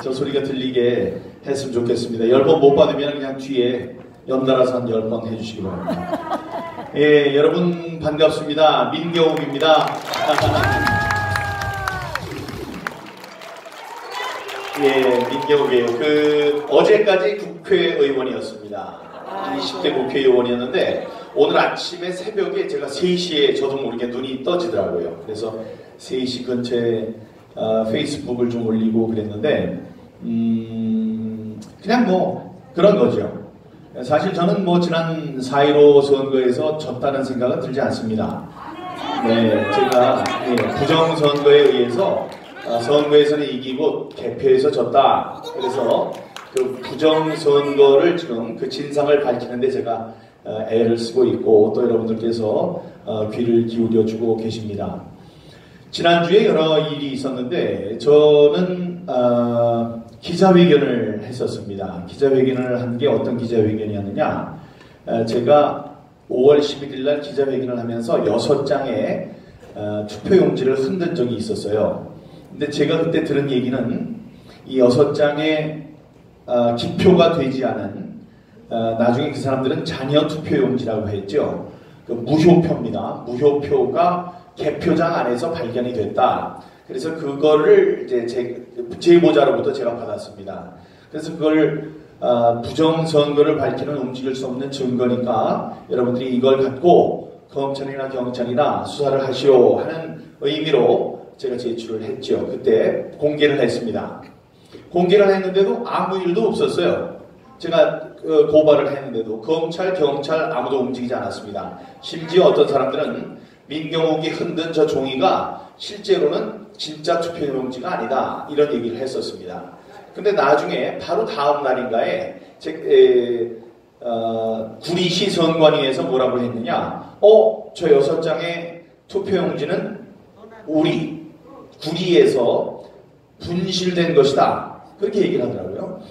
저 소리가 들리게 했으면 좋겠습니다. 10번 못 받으면 그냥 뒤에 연달아서 한 10번 해주시기 바랍니다. 예, 여러분 반갑습니다. 민경욱입니다. 예, 민경욱이에요. 어제까지 국회의원이었습니다. 20대 국회의원이었는데 오늘 아침에 새벽에 제가 3시에 저도 모르게 눈이 떠지더라고요. 그래서 3시 근처에 페이스북을 좀 올리고 그랬는데 그냥 뭐 그런 거죠. 사실 저는 뭐 지난 4.15 선거에서 졌다는 생각은 들지 않습니다. 네, 제가 부정선거에 의해서 선거에서는 이기고 개표에서 졌다. 그래서 그 부정선거를 지금 그 진상을 밝히는데 제가 애를 쓰고 있고 또 여러분들께서 귀를 기울여주고 계십니다. 지난주에 여러 일이 있었는데 저는 기자회견을 했었습니다. 기자회견을 한 게 어떤 기자회견이었느냐, 제가 5월 11일 날 기자회견을 하면서 6장의 투표용지를 흔든 적이 있었어요. 근데 제가 그때 들은 얘기는 이 6장의 기표가 되지 않은 나중에 그 사람들은 잔여 투표용지라고 했죠. 그 무효표입니다. 무효표가 개표장 안에서 발견이 됐다. 그래서 그거를 이제 제보자로부터 제가 받았습니다. 그래서 그걸 부정선거를 밝히는 움직일 수 없는 증거니까 여러분들이 이걸 갖고 검찰이나 경찰이나 수사를 하시오 하는 의미로 제가 제출을 했죠. 그때 공개를 했습니다. 공개를 했는데도 아무 일도 없었어요. 제가 고발을 했는데도 검찰, 경찰 아무도 움직이지 않았습니다. 심지어 어떤 사람들은 민경욱이 흔든 저 종이가 실제로는 진짜 투표용지가 아니다 이런 얘기를 했었습니다. 근데 나중에 바로 다음 날인가에 구리시 선관위에서 뭐라고 했느냐, 저 6장의 투표용지는 우리 구리에서 분실된 것이다 그렇게 얘기를 하더라고요.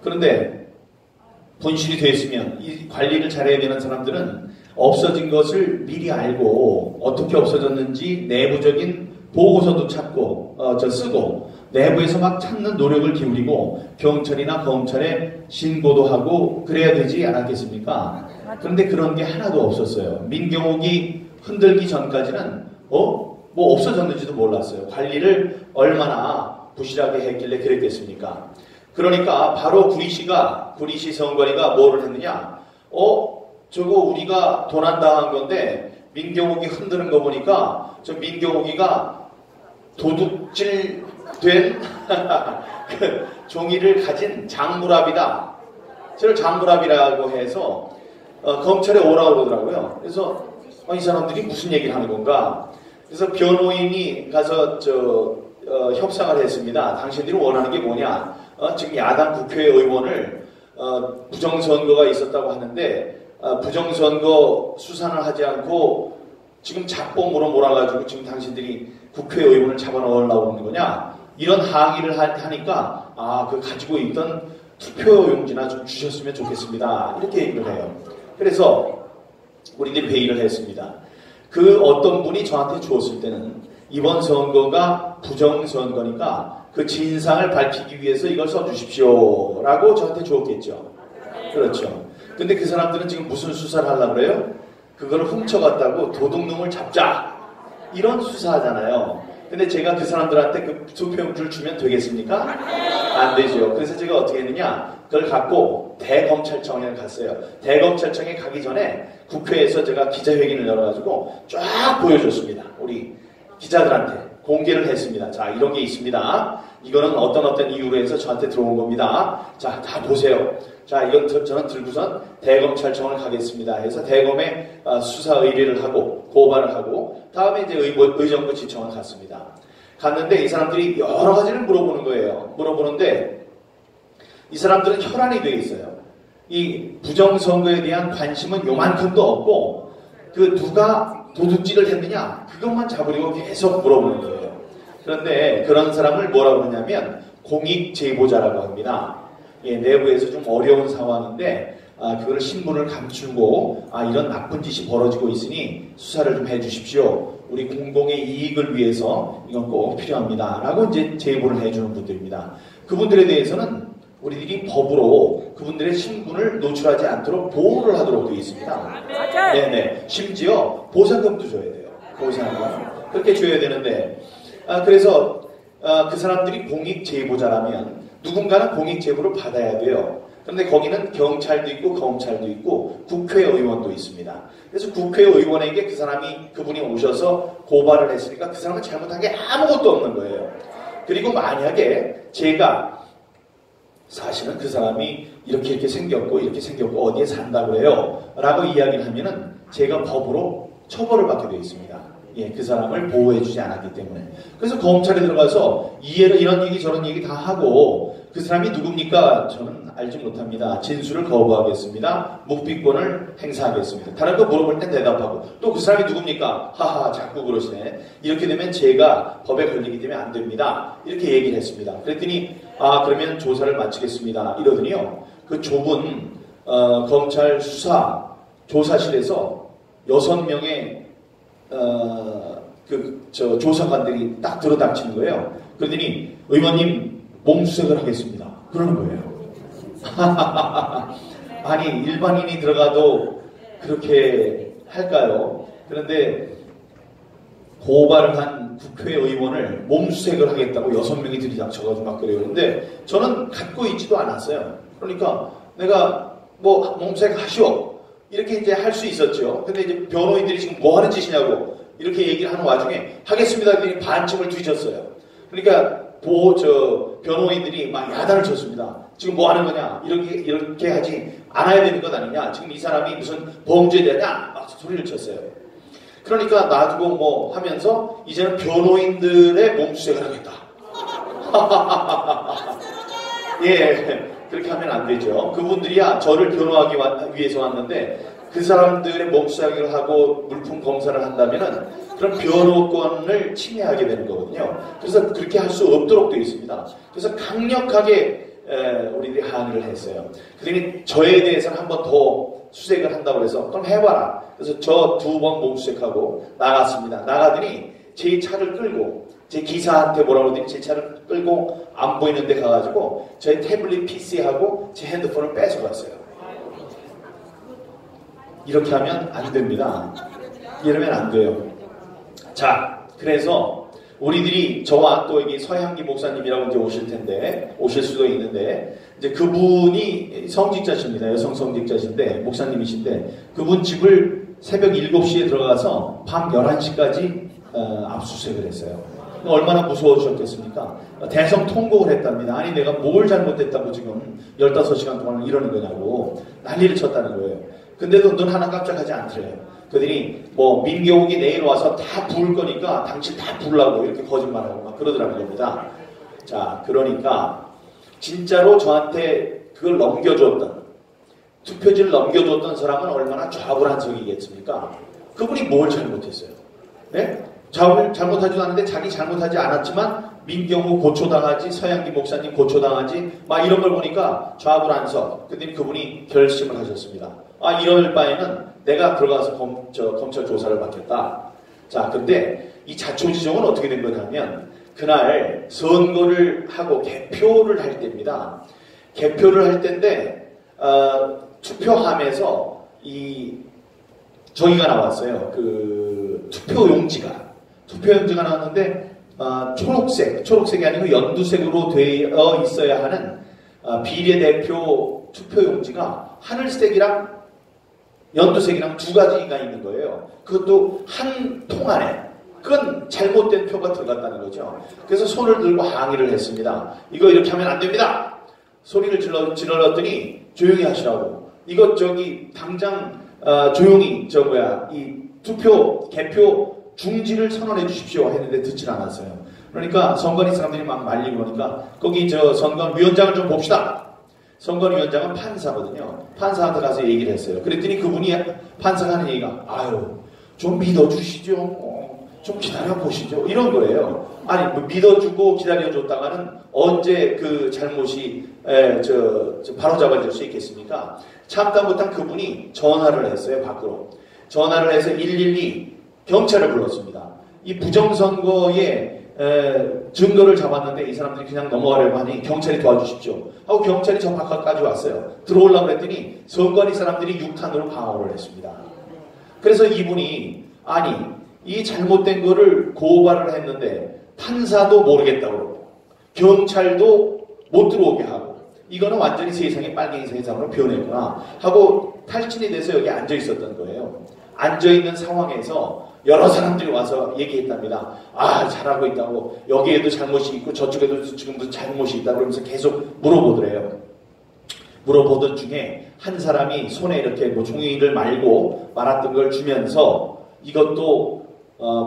그런데 분실이 됐으면 이 관리를 잘해야 되는 사람들은 없어진 것을 미리 알고 어떻게 없어졌는지 내부적인 보고서도 찾고 쓰고 내부에서 막 찾는 노력을 기울이고 경찰이나 검찰에 신고도 하고 그래야 되지 않았겠습니까? 그런데 그런 게 하나도 없었어요. 민경욱이 흔들기 전까지는 뭐 없어졌는지도 몰랐어요. 관리를 얼마나 부실하게 했길래 그랬겠습니까? 그러니까 바로 구리시 선관위가 뭐를 했느냐, 저거 우리가 도난당한 건데 민경욱이 흔드는 거 보니까 저 민경욱이가 도둑질된 그 종이를 가진 장물압이다. 저를 장물압이라고 해서 검찰에 오라고 그러더라고요. 그래서 이 사람들이 무슨 얘기를 하는 건가? 그래서 변호인이 가서 협상을 했습니다. 당신들이 원하는 게 뭐냐? 지금 야당 국회의원을 부정선거가 있었다고 하는데 부정선거 수사를 하지 않고 지금 작범으로 몰아가지고 지금 당신들이 국회의원을 잡아넣으려고 하는 거냐? 이런 항의를 하니까 그 가지고 있던 투표용지나 좀 주셨으면 좋겠습니다. 이렇게 얘기를 해요. 그래서 우리들이 회의를 했습니다. 그 어떤 분이 저한테 주었을 때는 이번 선거가 부정선거니까 그 진상을 밝히기 위해서 이걸 써주십시오 라고 저한테 주었겠죠. 그렇죠. 근데 그 사람들은 지금 무슨 수사를 하려고 그래요? 그걸 훔쳐갔다고 도둑놈을 잡자 이런 수사하잖아요. 근데 제가 그 사람들한테 그 투표용지를 주면 되겠습니까? 안 되죠. 그래서 제가 어떻게 했느냐, 그걸 갖고 대검찰청에 갔어요. 대검찰청에 가기 전에 국회에서 제가 기자회견을 열어가지고 쫙 보여줬습니다. 우리 기자들한테 공개를 했습니다. 자, 이런 게 있습니다. 이거는 어떤 이유로 해서 저한테 들어온 겁니다. 자, 다 보세요. 자, 이건 저는 들고선 대검찰청을 가겠습니다. 해서 대검에 수사 의뢰를 하고 고발을 하고 다음에 이제 의정부 지청을 갔습니다. 갔는데 이 사람들이 여러 가지를 물어보는 거예요. 물어보는데 이 사람들은 혈안이 되어 있어요. 이 부정선거에 대한 관심은 요만큼도 없고 그 누가 도둑질을 했느냐 그것만 잡으려고 계속 물어보는 거예요. 그런데 그런 사람을 뭐라고 하냐면 공익제보자라고 합니다. 내부에서 좀 어려운 상황인데 그걸 신분을 감추고 이런 나쁜 짓이 벌어지고 있으니 수사를 좀 해주십시오. 우리 공공의 이익을 위해서 이건 꼭 필요합니다. 라고 이제 제보를 해주는 분들입니다. 그분들에 대해서는 우리들이 법으로 그분들의 신분을 노출하지 않도록 보호를 하도록 되어 있습니다. 네네. 심지어 보상금도 줘야 돼요. 보상금. 그렇게 줘야 되는데, 그래서 그 사람들이 공익 제보자라면 누군가는 공익 제보를 받아야 돼요. 그런데 거기는 경찰도 있고 검찰도 있고 국회의원도 있습니다. 그래서 국회의원에게 그분이 오셔서 고발을 했으니까 그 사람은 잘못한 게 아무것도 없는 거예요. 그리고 만약에 제가 사실은 그 사람이 이렇게 생겼고 어디에 산다고 해요 라고 이야기를 하면은 제가 법으로 처벌을 받게 되어 있습니다. 예, 그 사람을 보호해주지 않았기 때문에. 그래서 검찰에 들어가서 이런 얘기 저런 얘기 다 하고 그 사람이 누굽니까? 저는 알지 못합니다. 진술을 거부하겠습니다. 묵비권을 행사하겠습니다. 다른 거 물어볼 땐 대답하고 또 그 사람이 누굽니까? 하하 자꾸 그러시네. 이렇게 되면 제가 법에 걸리기 때문에 안 됩니다. 이렇게 얘기를 했습니다. 그랬더니 그러면 조사를 마치겠습니다. 이러더니요. 그 좁은 검찰 수사 조사실에서 6명의 조사관들이 딱 들어닥치는 거예요. 그러더니 의원님 몸수색을 하겠습니다. 그러는 거예요. 아니 일반인이 들어가도 그렇게 할까요? 그런데 고발을 한 국회의원을 몸수색을 하겠다고 6명이 들이닥쳐가지고 막 그래요. 근데 저는 갖고 있지도 않았어요. 그러니까 내가 몸수색 하시오 이렇게 이제 할 수 있었죠. 근데 이제 변호인들이 지금 뭐 하는 짓이냐고 이렇게 얘기를 하는 와중에 하겠습니다. 그랬더니 반쯤을 뒤졌어요. 그러니까 변호인들이 막 야단을 쳤습니다. 지금 뭐 하는 거냐? 이렇게 하지 않아야 되는 것 아니냐? 지금 이 사람이 무슨 범죄자냐? 막 소리를 쳤어요. 그러니까 놔두고 하면서 이제는 변호인들의 몸수색을 하겠다. 예, 그렇게 하면 안 되죠. 그분들이야 저를 변호하기 위해서 왔는데 그 사람들의 몸수색을 하고 물품 검사를 한다면은 그런 변호권을 침해하게 되는 거거든요. 그래서 그렇게 할 수 없도록 되어 있습니다. 그래서 강력하게 우리들이 항의를 했어요. 그러니 저에 대해서는 한 번 더 수색을 한다고 해서 그럼 해봐라. 그래서 저 2번 몸수색하고 나갔습니다. 나가더니 제 차를 끌고 제 기사한테 뭐라고 하더니 제 차를 끌고 안 보이는 데 가가지고 저의 태블릿 PC하고 제 핸드폰을 뺏어갔어요. 이렇게 하면 안 됩니다. 이러면 안 돼요. 자, 그래서 우리들이 저와 또 여기 서향기 목사님이라고 이제 오실 텐데, 오실 수도 있는데, 이제 그분이 성직자십니다. 여성 성직자신데, 목사님이신데, 그분 집을 새벽 7시에 들어가서 밤 11시까지 압수수색을 했어요. 얼마나 무서워지셨겠습니까? 대성 통곡을 했답니다. 아니 내가 뭘 잘못했다고 지금 15시간 동안 이러는 거냐고 난리를 쳤다는 거예요. 근데도 눈 하나 깜짝하지 않더래요. 그러더니 민경욱이 내일 와서 다 부을 거니까 당신 다 부으려고 이렇게 거짓말하고 막 그러더라는 겁니다. 자, 그러니까 진짜로 저한테 그걸 넘겨줬던 투표지를 넘겨줬던 사람은 얼마나 좌불안석이겠습니까? 그분이 뭘 잘못했어요? 네? 잘못하지도 않는데 자기 잘못하지 않았지만 민경욱 고초당하지, 서양기 목사님 고초당하지 막 이런 걸 보니까 좌불안석. 그랬더니 그분이 결심을 하셨습니다. 이럴 바에는 내가 들어가서 검찰 조사를 받겠다. 자, 근데 이 자초지종은 어떻게 된 거냐면 그날 선거를 하고 개표를 할 때입니다. 개표를 할 때인데 투표함에서 저기가 나왔어요. 그 투표용지가 나왔는데 초록색이 아니고 연두색으로 되어 있어야 하는 비례대표 투표용지가 하늘색이랑 연두색이랑 두 가지가 있는 거예요. 그것도 한 통 안에. 그건 잘못된 표가 들어갔다는 거죠. 그래서 손을 들고 항의를 했습니다. 이거 이렇게 하면 안 됩니다. 소리를 질렀더니 조용히 하시라고. 이거 당장 조용히 이 개표 중지를 선언해 주십시오 했는데 듣질 않았어요. 그러니까 선관위 사람들이 막 말리고 그러니까 거기 선관위원장을 좀 봅시다. 선관위원장은 판사거든요. 판사한테 가서 얘기를 했어요. 그랬더니 그분이 판사가 하는 얘기가 좀 믿어주시죠. 좀 기다려보시죠. 이런 거예요. 아니, 뭐 믿어주고 기다려줬다가는 언제 그 잘못이 바로잡아질 수 있겠습니까? 참다 못한 그분이 전화를 했어요, 밖으로. 전화를 해서 112 경찰을 불렀습니다. 이 부정선거에 증거를 잡았는데 이 사람들이 그냥 넘어가려고 하니 경찰이 도와주십시오 하고 경찰이 저 바깥까지 왔어요. 들어오려고 했더니 선관위 사람들이 6탄으로 방어를 했습니다. 그래서 이분이 아니 이 잘못된 거를 고발을 했는데 판사도 모르겠다고 그러고 경찰도 못 들어오게 하고 이거는 완전히 세상이 빨갱이 세상으로 변했구나 하고 탈진이 돼서 여기 앉아 있었던 거예요. 앉아 있는 상황에서 여러 사람들이 와서 얘기했답니다. 아, 잘하고 있다고. 여기에도 잘못이 있고 저쪽에도 지금 무슨 잘못이 있다고 그러면서 계속 물어보더래요. 물어보던 중에 한 사람이 손에 이렇게 뭐 종이를 말고 말았던 걸 주면서 이것도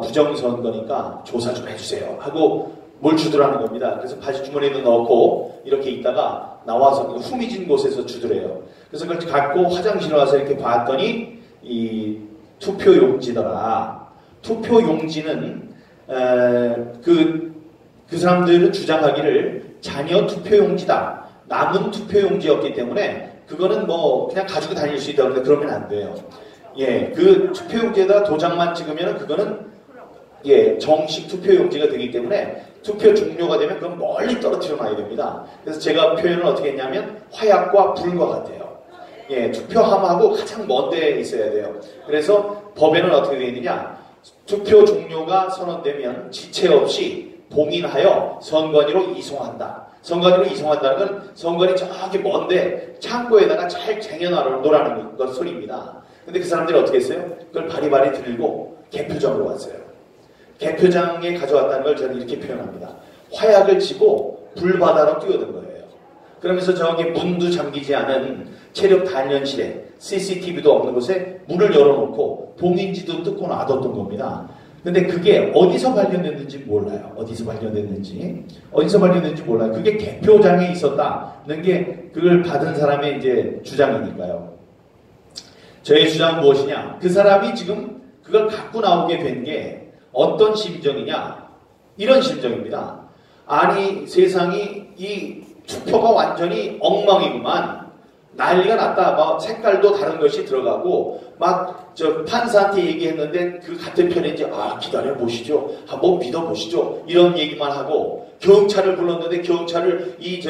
부정선거니까 조사 좀 해주세요 하고 뭘 주더라는 겁니다. 그래서 바지 주머니에도 넣고 이렇게 있다가 나와서 후미진 곳에서 주더래요. 그래서 그걸 갖고 화장실에 와서 이렇게 봤더니 이 투표용지더라. 투표용지는 그 사람들은 주장하기를 자녀 투표용지다. 남은 투표용지였기 때문에 그거는 뭐 그냥 가지고 다닐 수 있다고 하는데 그러면 안 돼요. 예, 그 투표용지에다 도장만 찍으면 그거는 예, 정식 투표용지가 되기 때문에 투표 종료가 되면 그건 멀리 떨어뜨려 놔야 됩니다. 그래서 제가 표현을 어떻게 했냐면 화약과 불과 같아요. 예, 투표함하고 가장 먼 데에 있어야 돼요. 그래서 법에는 어떻게 되어 있느냐? 투표 종료가 선언되면 지체 없이 봉인하여 선관위로 이송한다. 선관위로 이송한다는 건 선관위 저기 먼데 창고에다가 잘 쟁여놓으라는 것 소리입니다. 근데 그 사람들이 어떻게 했어요? 그걸 바리바리 들고 개표장으로 왔어요. 개표장에 가져왔다는 걸 저는 이렇게 표현합니다. 화약을 치고 불바다로 뛰어든 거예요. 그러면서 저기 문도 잠기지 않은 체력 단련실에 CCTV도 없는 곳에 문을 열어놓고 봉인지도 뜯고 놔뒀던 겁니다. 근데 그게 어디서 발견됐는지 몰라요. 어디서 발견됐는지 몰라요. 그게 개표장에 있었다는 게 그걸 받은 사람의 이제 주장이니까요. 저의 주장은 무엇이냐? 그 사람이 지금 그걸 갖고 나오게 된 게 어떤 심정이냐? 이런 심정입니다. 아니 세상이 이 투표가 완전히 엉망이구만. 난리가 났다. 막 색깔도 다른 것이 들어가고 막 저 판사한테 얘기했는데 그 같은 편인지 기다려 보시죠. 한번 믿어 보시죠. 이런 얘기만 하고 경찰을 불렀는데 경찰을 이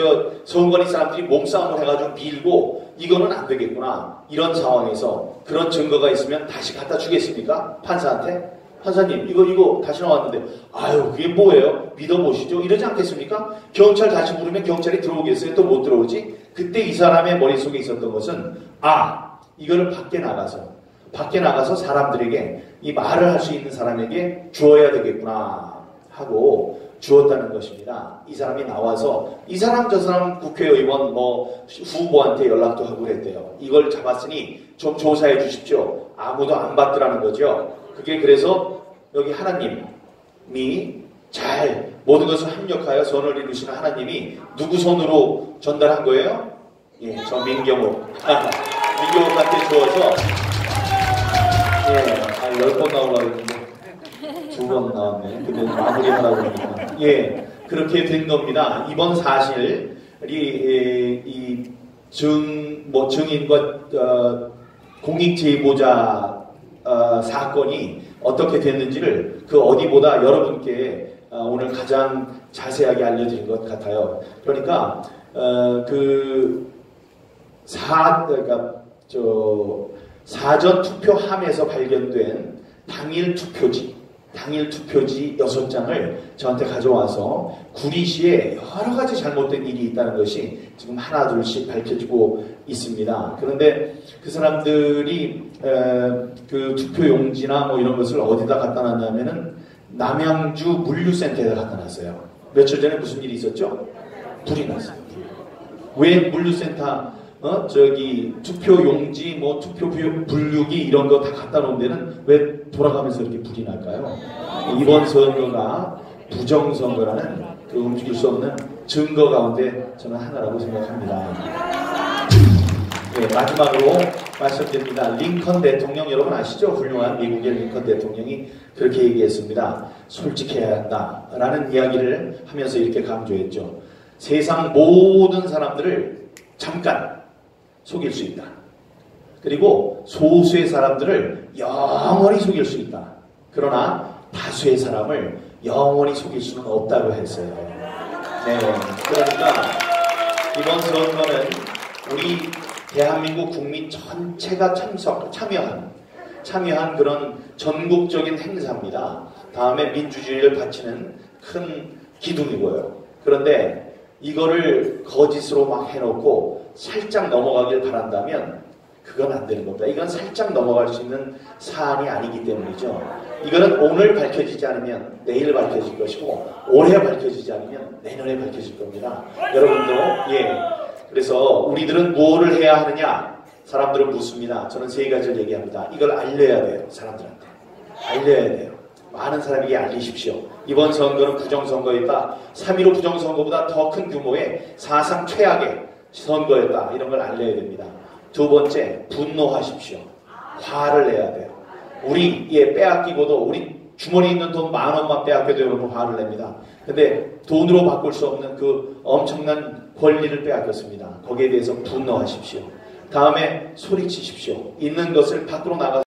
선관위 사람들이 몸싸움을 해가지고 밀고 이거는 안 되겠구나. 이런 상황에서 그런 증거가 있으면 다시 갖다 주겠습니까? 판사한테? 판사님 이거 다시 나왔는데 그게 뭐예요? 믿어보시죠. 이러지 않겠습니까? 경찰 다시 부르면 경찰이 들어오겠어요? 또 못 들어오지? 그때 이 사람의 머릿속에 있었던 것은 이거를 밖에 나가서 사람들에게 이 말을 할 수 있는 사람에게 주어야 되겠구나 하고 주었다는 것입니다. 이 사람이 나와서 이 사람 저 사람 국회의원 뭐 후보한테 연락도 하고 그랬대요. 이걸 잡았으니 좀 조사해 주십시오. 아무도 안 받더라는 거죠. 그게 그래서 여기 하나님이 잘 모든 것을 합력하여 선을 이루시는 하나님이 누구 손으로 전달한 거예요? 예, 저 민경욱. 민경욱한테 주어서 10번 나오려고 했는데 2번 나왔네. 근데 마무리하라고 그러니까. 예, 그렇게 된 겁니다. 이번 사실 증인과 공익제보자 사건이 어떻게 됐는지를 그 어디보다 여러분께 오늘 가장 자세하게 알려드린 것 같아요. 그러니까 사전 투표함에서 발견된 당일 투표지 6장을 저한테 가져와서 구리시에 여러 가지 잘못된 일이 있다는 것이 지금 하나 둘씩 밝혀지고 있습니다. 그런데 그 사람들이 그 투표용지나 뭐 이런 것을 어디다 갖다 놨냐면은 남양주 물류센터에다 갖다 놨어요. 며칠 전에 무슨 일이 있었죠? 불이 났어요. 왜 물류센터 투표용지, 뭐 투표 분류기 이런 거 다 갖다 놓은 데는 왜 돌아가면서 이렇게 불이 날까요? 이번 선거가 부정선거라는 그 움직일 수 없는 증거 가운데 저는 하나라고 생각합니다. 네, 마지막으로 말씀드립니다. 링컨 대통령 여러분 아시죠? 훌륭한 미국의 링컨 대통령이 그렇게 얘기했습니다. 솔직해야 한다라는 이야기를 하면서 이렇게 강조했죠. 세상 모든 사람들을 잠깐 속일 수 있다. 그리고 소수의 사람들을 영원히 속일 수 있다. 그러나 다수의 사람을 영원히 속일 수는 없다고 했어요. 네, 그러니까 이번 선거는 우리 대한민국 국민 전체가 참여한 그런 전국적인 행사입니다. 다음에 민주주의를 바치는 큰 기둥이고요. 그런데 이거를 거짓으로 막 해놓고 살짝 넘어가길 바란다면 그건 안 되는 겁니다. 이건 살짝 넘어갈 수 있는 사안이 아니기 때문이죠. 이거는 오늘 밝혀지지 않으면 내일 밝혀질 것이고 올해 밝혀지지 않으면 내년에 밝혀질 겁니다. 여러분도 그래서 우리들은 무엇을 해야 하느냐? 사람들은 묻습니다. 저는 세 가지를 얘기합니다. 이걸 알려야 돼요. 사람들한테. 알려야 돼요. 많은 사람에게 알리십시오. 이번 선거는 부정선거였다. 3.15 부정선거보다 더 큰 규모의 사상 최악의 선거였다. 이런 걸 알려야 됩니다. 두 번째, 분노하십시오. 화를 내야 돼요. 우리 빼앗기고도 우리 주머니에 있는 돈 10,000원만 빼앗겨도 여러분 화를 냅니다. 근데 돈으로 바꿀 수 없는 그 엄청난 권리를 빼앗겼습니다. 거기에 대해서 분노하십시오. 다음에 소리치십시오. 있는 것을 밖으로 나가